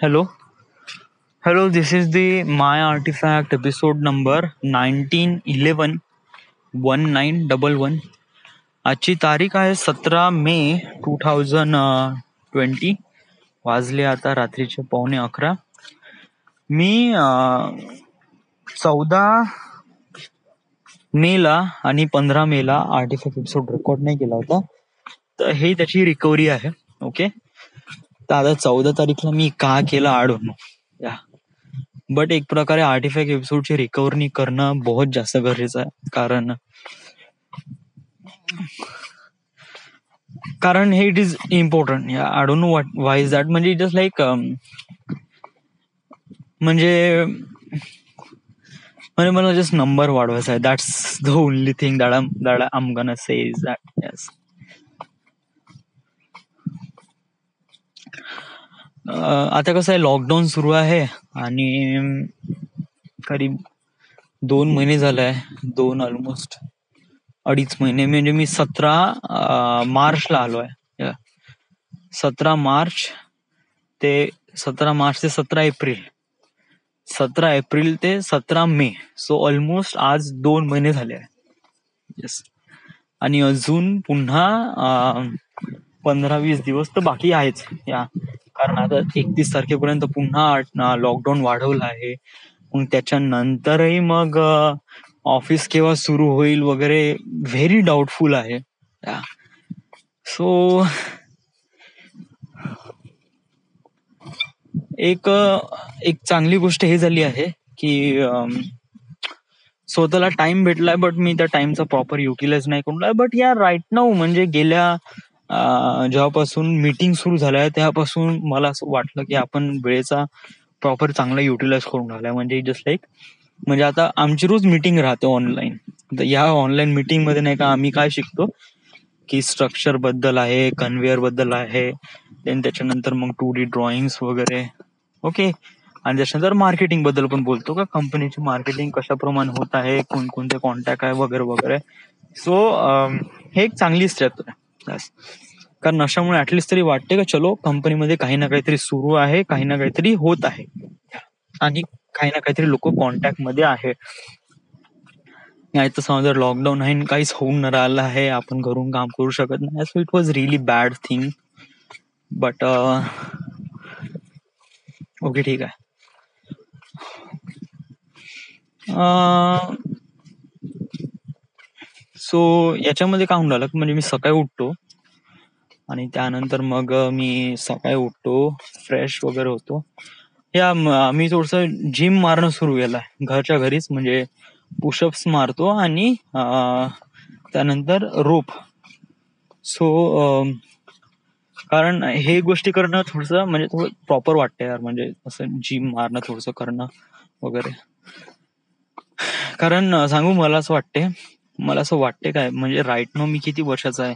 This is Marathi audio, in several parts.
Hello, hello. This is the My Artifact episode number 1911 आजची तारीख आहे 17 मे 2020. वाजले आता रात्रीचे 11:15. मी 14 मेला आणि 15 मेला आर्टिफॅक्ट एपिसोड रेकॉर्ड नाही केला होता, तर हे त्याची रिकव्हरी आहे. ओके, तर आता 14 तारीखला मी का केलं आय डोंट नो या, बट एक प्रकारे आर्टिफॅक्ट एपिसोडची रिकव्हरी करणं बहुत जास्त गरजेचं आहे. कारण हे it is important. I don't no Y is that. म्हणजे जस्ट लाईक म्हणजे मला जस्ट नंबर वाढवायचा आहे. That's the only thing that I am gonna say is that. Yes, आता कसं आहे, लॉकडाऊन सुरू आहे आणि करीब 2 महिने झाले आहे. ऑलमोस्ट 2.5 महिने. म्हणजे मी 17 मार्चला आलो आहे. 17 मार्च ते 17 एप्रिल, 17 एप्रिल ते 17 मे. सो ऑलमोस्ट आज 2 महिने झाले आहे. येस, आणि अजून पुन्हा 15-20 दिवस तर बाकी आहेच या. कारण आता 31 तारखेपर्यंत पुन्हा लॉकडाऊन वाढवलं आहे. मग त्याच्यानंतरही मग ऑफिस केव्हा सुरू होईल वगैरे व्हेरी डाऊटफुल आहे. सो एक चांगली गोष्ट हे झाली आहे की स्वतःला टाइम भेटलाय, बट मी त्या टाइमचा प्रॉपर युटिलाइज नाही करून. बट या राईट नाऊ म्हणजे गेल्या जेव्हापासून मीटिंग सुरू झाल्या तेव्हापासून मला असं वाटलं की आपण वेळेचा प्रॉपर चांगला युटिलाइज करून राहिलाय. म्हणजे जस्ट लाईक म्हणजे आता आमची रोज मीटिंग राहते ऑनलाईन. तर या ऑनलाईन मीटिंग मध्ये नाही का आम्ही काय शिकतो की स्ट्रक्चर बद्दल आहे, कन्व्हेअर बद्दल आहे, त्याच्यानंतर मग 2D ड्रॉइंग्स वगैरे. ओके, आणि त्याच्यानंतर मार्केटिंग बद्दल पण बोलतो का कंपनीची मार्केटिंग कशाप्रमाणे होत आहे, कोणकोणते कॉन्टॅक्ट आहे वगैरे वगैरे. सो हे एक चांगली स्टेप आहे. कारण अशामुळे ऍटलिस्ट तरी वाटते का चलो कंपनीमध्ये काही ना काहीतरी सुरू आहे, काही ना काहीतरी होत आहे आणि काही ना काहीतरी लोक कॉन्टॅक्ट मध्ये आहे. नाही तर समजा लॉकडाऊन आहे काहीच होऊन न राहिलं आहे, आपण घरून काम करू शकत नाही. So it was really bad thing. But okay, ठीक आहे. सो याच्यामध्ये काय होऊन राहिलं म्हणजे मी सकाळी उठतो आणि त्यानंतर मग मी सकाळी उठतो, फ्रेश वगैरे होतो. या मी थोडस जिम मारणं सुरू केलंय घरच्या घरीच. म्हणजे पुशअप्स मारतो आणि त्यानंतर रोप. सो कारण हे गोष्टी करणं थोडस म्हणजे थोडं प्रॉपर वाटतं यार. म्हणजे असं जिम मारणं थोडस करणं वगैरे. कारण सांगू मला असं वाटते काय म्हणजे राईट नो मी किती वर्षाचा आहे.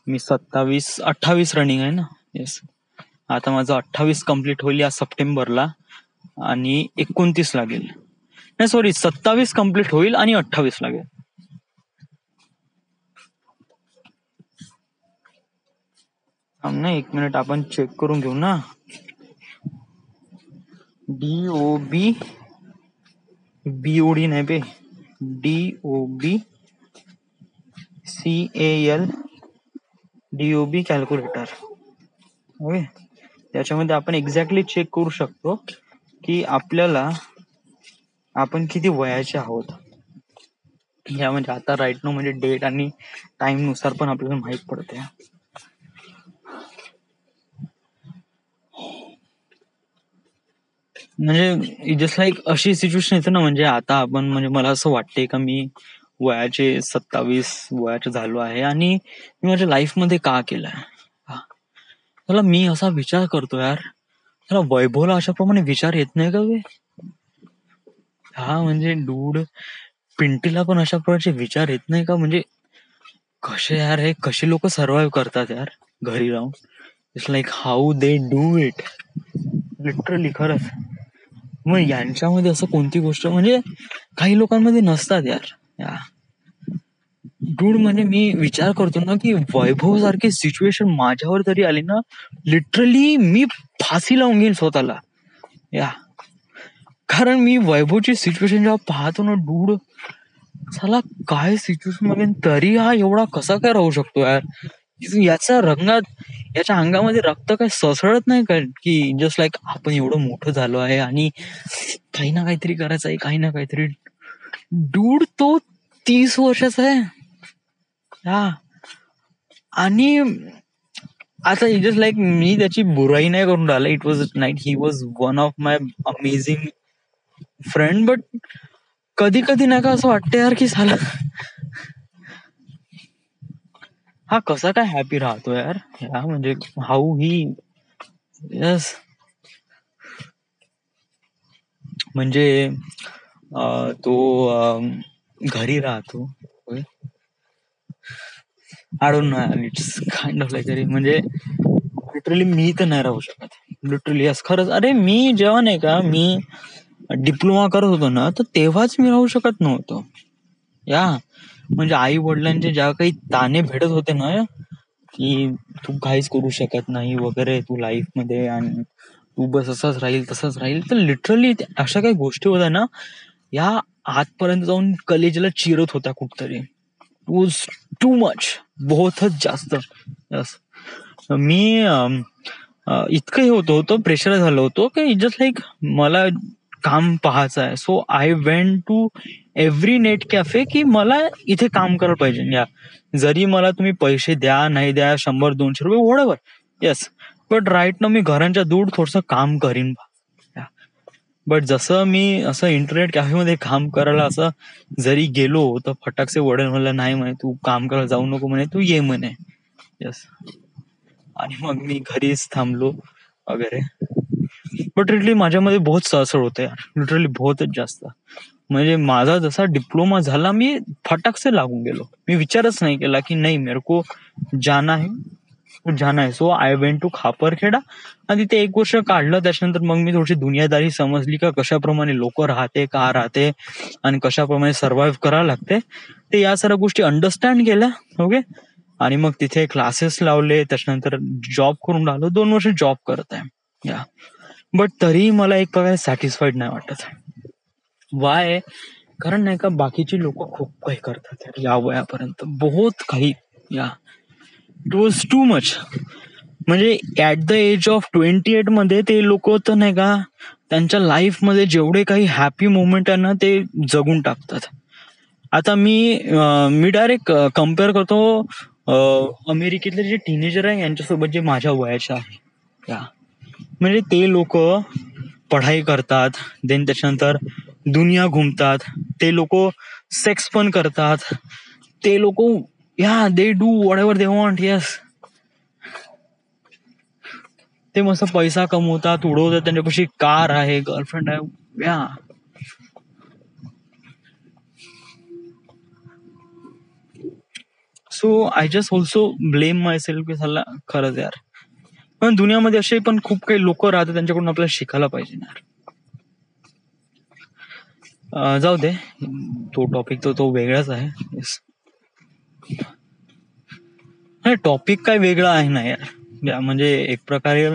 मी 28 रनिंग आहे ना. येस, आता माझं 28 कम्प्लीट होईल या सप्टेंबरला आणि 29 लागेल. नाही सॉरी, 27 कम्प्लीट होईल आणि 28 लागेल. ना 1 मिनिट आपण चेक करून घेऊ ना. BOB नाही बे, DOB कॅल्क्युलेटर. ओके, त्याच्यामध्ये आपण एक्झॅक्टली चेक करू शकतो की आपण किती वयाचे आहोत. या म्हणजे आता राईट नो म्हणजे डेट आणि टाइम नुसार पण आपल्याला माहित पडते. म्हणजे जस्ट लाईक अशी सिच्युएशन येते ना. म्हणजे आता आपण म्हणजे मला असं वाटते का मी वयाचे 27 वयाचे झालो आहे आणि मी माझ्या लाईफ मध्ये का केलंय. त्याला मी असा विचार करतो यार, त्याला वैभवला अशाप्रमाणे विचार येत नाही का वे. म्हणजे डूड पिंटीला पण अशा प्रकारचे विचार येत नाही का. म्हणजे कसे यार, हे कसे लोक सर्व्हाइव्ह करतात यार घरी राहून. It's like how they do it, literally खरंच. मग यांच्यामध्ये असं कोणती गोष्ट म्हणजे काही लोकांमध्ये नसतात यार. डूड म्हणजे मी विचार करतो ना की वैभव सारखी सिच्युएशन माझ्यावर तरी आली ना, लिटरली मी फाशी लावून घेईन स्वतःला. या कारण मी वैभवची सिच्युएशन जेव्हा पाहतो ना डूड, साला काय सिच्युएशन मध्ये तरी हा एवढा कसा काय राहू शकतो यार. याच्या रंगात, याच्या अंगामध्ये रक्त काय ससळत नाही का, की जस्ट लाईक आपण एवढं मोठं झालो आहे आणि काही ना काहीतरी करायचं आहे, काही ना काहीतरी. डूड तो 30 वर्षाचा आहे. हा आणि आता जस्ट लाईक मी त्याची बुराई नाही करून राहिला. It was night, he was one of my amazing friend. But कधी कधी नाही का असं वाटतं यार की साला हा कसा काय हॅपी राहतो यार. या म्हणजे हाऊ ही, यस म्हणजे तो घरी राहतो. I don't no, it's kind of like म्हणजे लिटरली मी तर नाही राहू शकत. लिटरली यस, खरंच. अरे मी जेव्हा नाही का मी डिप्लोमा करत होतो ना, तर तेव्हाच मी राहू शकत नव्हतो. या म्हणजे आई वडिलांचे ज्या काही ताणे भेटत होते ना, की तू काहीच करू शकत नाही वगैरे तू लाईफ मध्ये, आणि तू बस असंच राहील तसंच राहील, तर लिटरली अशा काही गोष्टी होत्या ना, या आतपर्यंत जाऊन कलेजेला चिरत होत्या कुठतरी. वॉज टू मच, बहुतच जास्त. यस मी इतकं हे होतो प्रेशर झालं होतं की जस्ट लाईक मला काम पाहायचं आहे. So I went to every net cafe की मला इथे काम करायला पाहिजे. या जरी मला तुम्ही पैसे द्या नाही द्या, 100-200 रुपये वॉटएव्हर, येस, बट राईट ना मी घरांच्या दूर थोडस काम करीन. बट जसं मी असं इंटरनेट कॅफेमध्ये काम करायला असं जरी गेलो, तर फटाकसे वडील म्हणलं नाही म्हणे तू काम करायला जाऊ नको म्हणे, तू ये म्हणे. येस, आणि मग मी घरीच थांबलो वगैरे. बट लिटरली माझ्यामध्ये बहुत सळसळ होते यार, लिटरली बहुतच जास्त. म्हणजे माझा जसा डिप्लोमा झाला मी फटाकसे लागून गेलो. मी विचारच नाही केला की नाही मेरे को जाना है, जाना है. So I went to Khaparkheda आणि तिथे 1 वर्ष काढलं. त्याच्यानंतर मग मी थोडीशी दुनियादारी समजली का कशाप्रमाणे लोक राहते, का राहते आणि कशाप्रमाणे सर्व्हाइव्ह करावं लागते, ते या सर्व गोष्टी अंडरस्टँड केल्या. ओके, आणि मग तिथे क्लासेस लावले. त्याच्यानंतर जॉब करून राहिलो, 2 वर्ष जॉब करत आहे. या बट तरी मला एक प्रकारे सॅटिस्फाईड नाही वाटत. वाय? कारण नाही का बाकीची लोक खूप काही करतात यार या वयापर्यंत, बहुत काही. या इट वॉज टू मच. म्हणजे ऍट द एज ऑफ 28 मध्ये ते लोक तर नाही का त्यांच्या लाईफ मध्ये जेवढे काही हॅपी मोमेंट आहे ना ते जगून टाकतात. आता मी डायरेक्ट कम्पेअर करतो अमेरिकेतले जे टीनेजर आहे यांच्यासोबत जे माझ्या वयाचे आहे. या म्हणजे ते लोक पढाई करतात, देन त्याच्यानंतर दुनिया घुमतात, ते लोक सेक्स पण करतात, ते लोक या they do what ever they want. Yes, ते मस्त पैसा कमवतात, उडवतात, त्यांच्यापाशी कार आहे, गर्लफ्रेंड आहे. या so I just also blame my self की झाला खरंच यार. पण दुनियामध्ये असे पण खूप काही लोक राहतात, त्यांच्याकडून आपल्याला शिकायला पाहिजे ना. जाऊ दे, तो टॉपिक तो वेगळाच आहे. येस, नाही टॉपिक काय वेगळा आहे ना यार. म्हणजे एक प्रकारे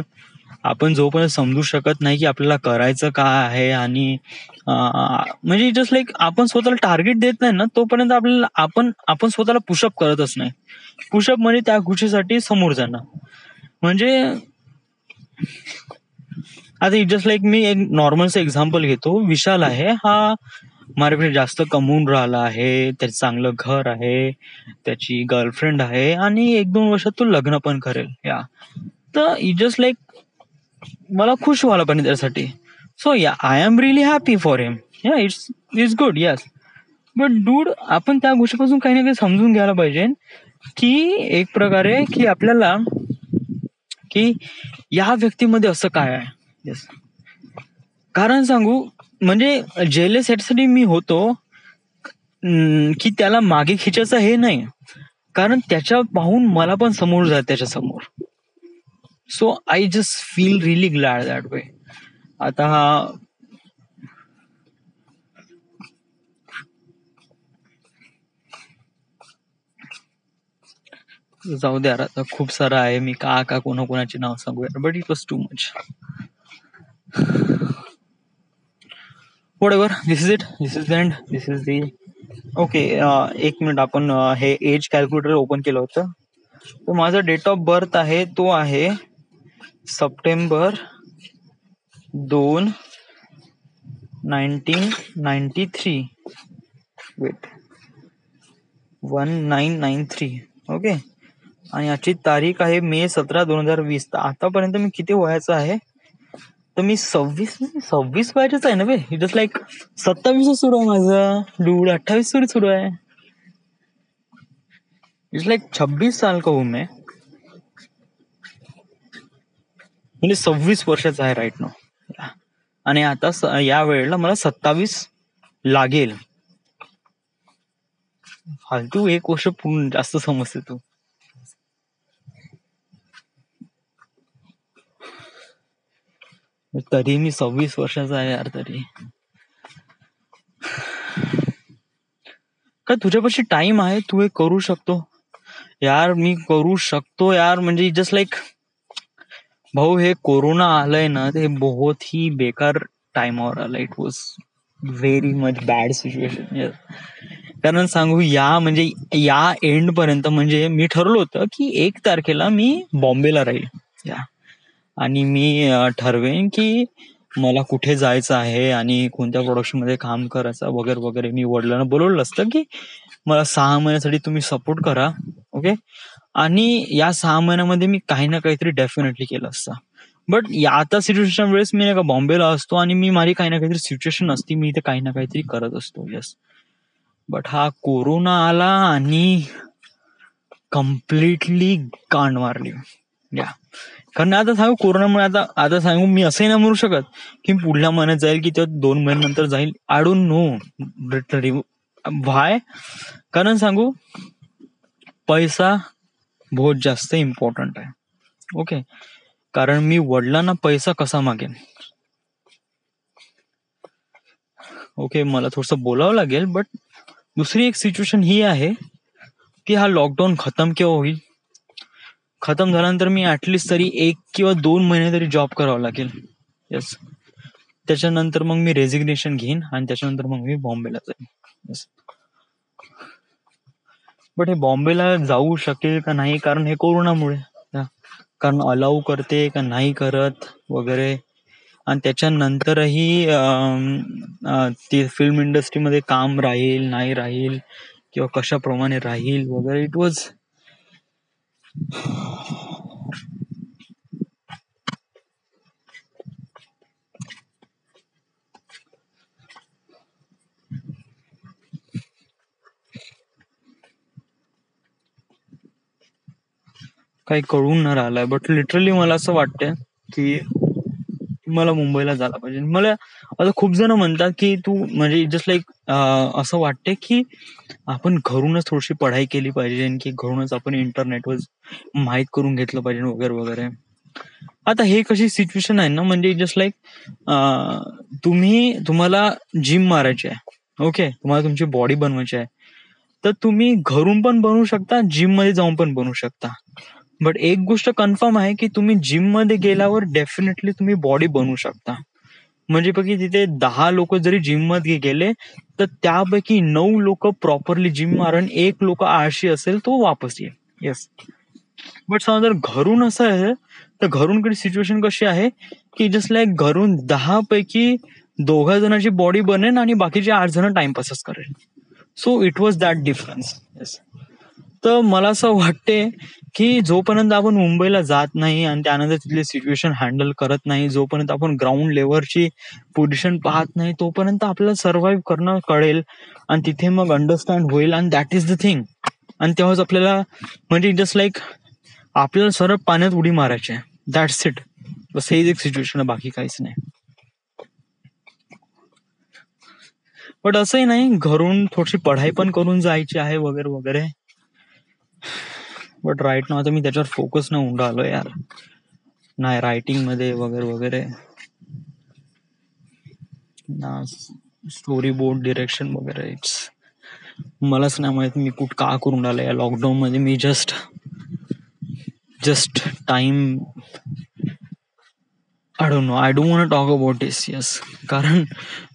आपण जोपर्यंत समजू शकत नाही की आपल्याला करायचं काय आहे, आणि म्हणजे जस्ट लाईक आपण स्वतःला टार्गेट देत नाही ना, तोपर्यंत आपल्याला आपण स्वतःला पुशअप करतच नाही. पुशअप म्हणजे त्या गोष्टीसाठी समोर जाणं. म्हणजे आता जस्ट लाईक मी एक नॉर्मलचं एक्झाम्पल घेतो. विशाल आहे, हा माझ्याकडे जास्त कमवून राहिला आहे, त्याचं चांगलं घर आहे, त्याची गर्लफ्रेंड आहे, आणि 1-2 वर्षात तो लग्न पण करेल. या तर जस्ट लाईक मला खुश व्हायला पाहिजे त्यासाठी. So yeah I am really happy for him. Yeah it's good. Yes, but dude आपण त्या गोष्टीपासून काही ना काही समजून घ्यायला पाहिजे की एक प्रकारे की आपल्याला की या व्यक्तीमध्ये असं काय आहे. येस, कारण सांगू म्हणजे जेलेस साठी मी होतो की त्याला मागे खिचायचं हे नाही, कारण त्याच्या पाहून मला पण समोर जात त्याच्या समोर. So I just feel really glad that way. आता जाऊ द्या, आता खूप सारं आहे, मी का कोणाकोणाची नाव सांगू, but it was too much. whatever, this is it, this is the end, this is the okay. एक मिनिट, आपण हे एज कॅल्क्युलेटर ओपन केलं होतं. तर माझा डेट ऑफ बर्थ आहे तो आहे सप्टेंबर 2, 1993. वेट, 1993. ओके. आणि याची तारीख आहे मे 17, 2020. तर आतापर्यंत मी किती वयाचा आहे? तर मी 26 वयाचेच आहे ना बे. जस्ट लाईक 27 सुरू आहे माझं डूड. 28 सुरू आहे. इट्स लाईक 26 साल का हूं मैं. म्हणजे 26 वर्षाचा आहे राईट नाव. आणि आता या वेळेला मला 27 लागेल. फालतू एक वर्ष पूर्ण जास्त समजते तू. तरी मी 26 वर्षाचा आहे यार. तरी का तुझ्यापाशी टाइम आहे, तू हे करू शकतो यार. मी करू शकतो यार. म्हणजे जस्ट लाईक भाऊ, हे कोरोना आलंय ना, ते बहुत ही बेकार टाइमावर आलं. It was very much bad situation. कारण सांगू, म्हणजे या एंड पर्यंत म्हणजे मी ठरवलं होतं की 1 तारखेला मी बॉम्बेला राहील. आणि मी ठरवेन की मला कुठे जायचं आहे आणि कोणत्या प्रोडक्शन मध्ये काम करायचं वगैरे वगैरे. मी वडिलांना बोलवलं असतं की मला 6 महिन्यासाठी तुम्ही सपोर्ट करा. ओके. आणि या 6 महिन्यामध्ये मी काही ना काहीतरी डेफिनेटली केलं असतं. बट आता सिच्युएशन वेळेस मी नाही का बॉम्बेला असतो आणि मी माझी काही ना काहीतरी सिच्युएशन असती, मी इथे काही ना काहीतरी करत असतो. येस. बट हा कोरोना आला आणि कम्प्लिटली गांड मारली. या कारण आता सांगू, कोरोनामुळे आता सांगू, मी असंही नाही म्हणू शकत की पुढल्या महिन्यात जाईल की त्या 2 महिन्यानंतर जाईल. I don't know why. कारण सांगू, पैसा बहुत जास्त इम्पॉर्टंट आहे. ओके. कारण मी वडिलांना पैसा कसा मागेन. ओके, मला थोडस बोलावं लागेल. बट दुसरी एक सिच्युएशन ही आहे की हा लॉकडाऊन खतम केव्हा होईल. खतम झाल्यानंतर मी ऍटलिस्ट तरी 1 किंवा 2 महिने तरी जॉब करावा लागेल. येस. त्याच्यानंतर मग मी रेजिग्नेशन घेईन आणि त्याच्यानंतर मग मी बॉम्बेला जाईन. येस. बट हे बॉम्बेला जाऊ शकेल का नाही, कारण हे कोरोनामुळे. कारण अलाऊ करते का नाही करत वगैरे. आणि त्याच्यानंतरही ते फिल्म इंडस्ट्रीमध्ये काम राहील नाही राहील किंवा कशाप्रमाणे राहील वगैरे. इट वॉज काही कळून न राहिलाय. बट लिटरली मला असं वाटतंय की मला मुंबईला जायला पाहिजे. मला आता खूप जण म्हणतात की तू म्हणजे जस्ट लाईक असं वाटते की आपण घरूनच थोडीशी पढाई केली पाहिजे की घरूनच आपण इंटरनेटवर माहीत करून घेतलं पाहिजे वगैरे वगैरे. आता हे कशी सिच्युएशन आहे ना, म्हणजे जस्ट लाईक तुम्हाला जिम मारायची आहे. ओके. तुम्हाला तुमची बॉडी बनवायची आहे, तर तुम्ही घरून पण बनवू शकता, जिम मध्ये जाऊन पण बनवू शकता. बट एक गोष्ट कन्फर्म आहे की तुम्ही जिम मध्ये गेल्यावर डेफिनेटली तुम्ही बॉडी बनवू शकता. म्हणजे बघी, तिथे 10 लोक जरी जिम मध्ये गेले तर त्यापैकी 9 लोक प्रॉपरली जिम मारण, 1 लोक आळशी असेल तो वापस येईल. येस. बट समजा जर घरून असं आहे तर घरून कडे सिच्युएशन कशी आहे की जस्ट लाईक घरून 10 पैकी 2 जणांची बॉडी बनेल आणि बाकीचे 8 जण टाइमपासच करेल. So it was that difference. Yes. तर मला असं वाटते की जोपर्यंत आपण मुंबईला जात नाही आणि त्यानंतर तिथले सिच्युएशन हँडल करत नाही, जोपर्यंत आपण ग्राउंड लेवलची पोझिशन पाहत नाही, तोपर्यंत आपल्याला सर्व्हाइव्ह करणं कळेल आणि तिथे मग अंडरस्टँड होईल. आणि दॅट इज द थिंग. आणि तेव्हाच आपल्याला म्हणजे जस्ट लाईक आपल्याला सरळ पाण्यात उडी मारायची आहे. That's it. बस हेच एक सिच्युएशन आहे, बाकी काहीच नाही. बट असंही नाही, घरून थोडीशी पढाई पण करून जायची आहे वगैरे वगैरे. बट राईट नाव आता मी त्याच्यावर फोकस न होऊन राहिलो यार. नाही रायटिंग मध्ये वगैरे वगैरे ना, स्टोरी बोर्ड डिरेक्शन वगैरे. इट्स मलाच नाही माहित मी का करून राहिलो या लॉकडाऊन मध्ये. मी just time I don't no. I don't want talk about this. Yes. कारण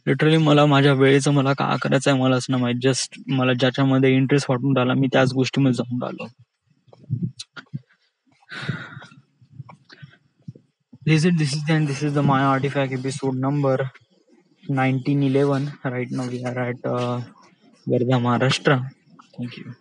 लिटरली मला माझ्या वेळेचं मला का करायचं आहे मलाच नाही माहित. जस्ट मला ज्याच्यामध्ये इंटरेस्ट वाटून राहिला मी त्याच गोष्टीमध्ये जाऊन राहिलो. This is the end. This is the My Artifact episode number 1911. Right now we are at Verda, Maharashtra. Thank you.